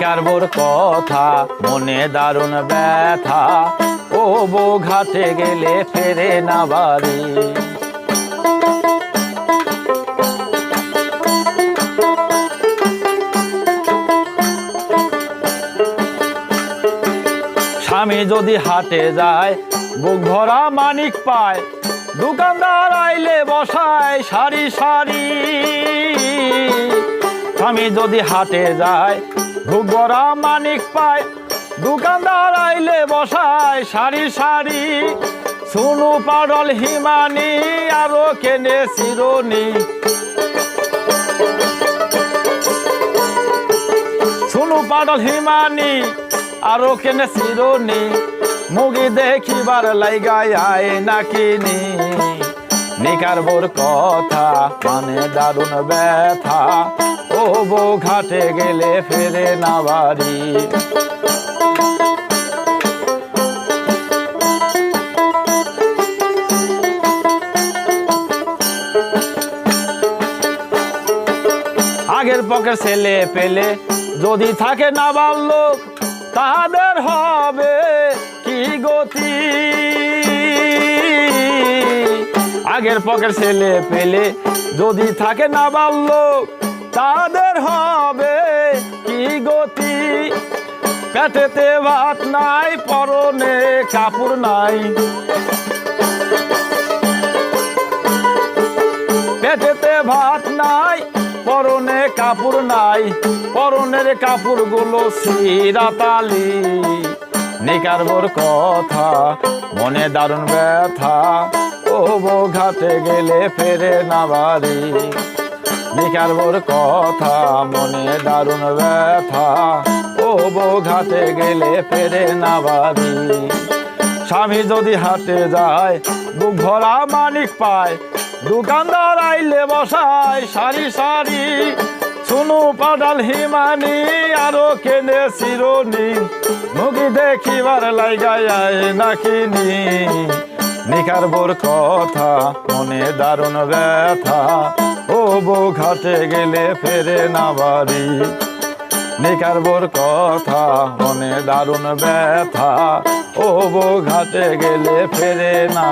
নিকারবোর কথা মনে দারুণ ব্যথা, ও বউ ঘাটে গেলে ফেরে না বাড়ি। স্বামী যদি হাটে যায় বুক ভরা মানিক পায়, দোকানদার আইলে বসায় সারি সারি। স্বামী যদি হাটে যায় বুক ভরা মানিক পায়, দোকানদার আইলে বসায় সারি সারি। সুনু পাডল হিমানি আরো কেনে চিরনি, সুনু পাডল হিমানি আরো কেনে চিরনি। মুগি দেখিবার লাইগায় আয় নাকিনি। নিকারবোর কথা মানে দারুণ ব্যথা, ও বউ ঘাটে গেলে ফেরে না বাড়ি। আগের পকের ছেলে পেলে যদি থাকে না বাল্যক, তাদের হবে কি গতি। আগের পকের ছেলে পেলে যদি থাকে না বাল্যক, তাদের হবে কি গতি। পেটেতে ভাত নাই, পরনে কাপড় নাই, পেটেতে ভাত নাই, পরনে কাপড় নাই। পরনের কাপড় গুলো সিরাতালি। নিকারবোর কথা মনে দারুণ ব্যথা, ও বউ ঘাটে গেলে ফেরে না বাড়ি। নিকারবোর কথা মনে দারুণ ব্যথা, ও বউ ঘাটে গেলে ফেরে না বাড়ি। স্বামী যদি হাটে যায় বুক ভরা মানিক পায়, দোকানদার আইলে বসায় সারি সারি। সুনু পাডল হিমানি আরো কেনে চিরনি, মুগি দেখিবার লাইগায় আয় নাকিনি। নিকারবোর কথা মনে দারুণ ব্যথা, ও বউ ঘাটে গেলে ফেরে না বাড়ি। নিকারবোর কথা মনে দারুণ ব্যথা, ও বউ ঘাটে গেলে ফেরে না।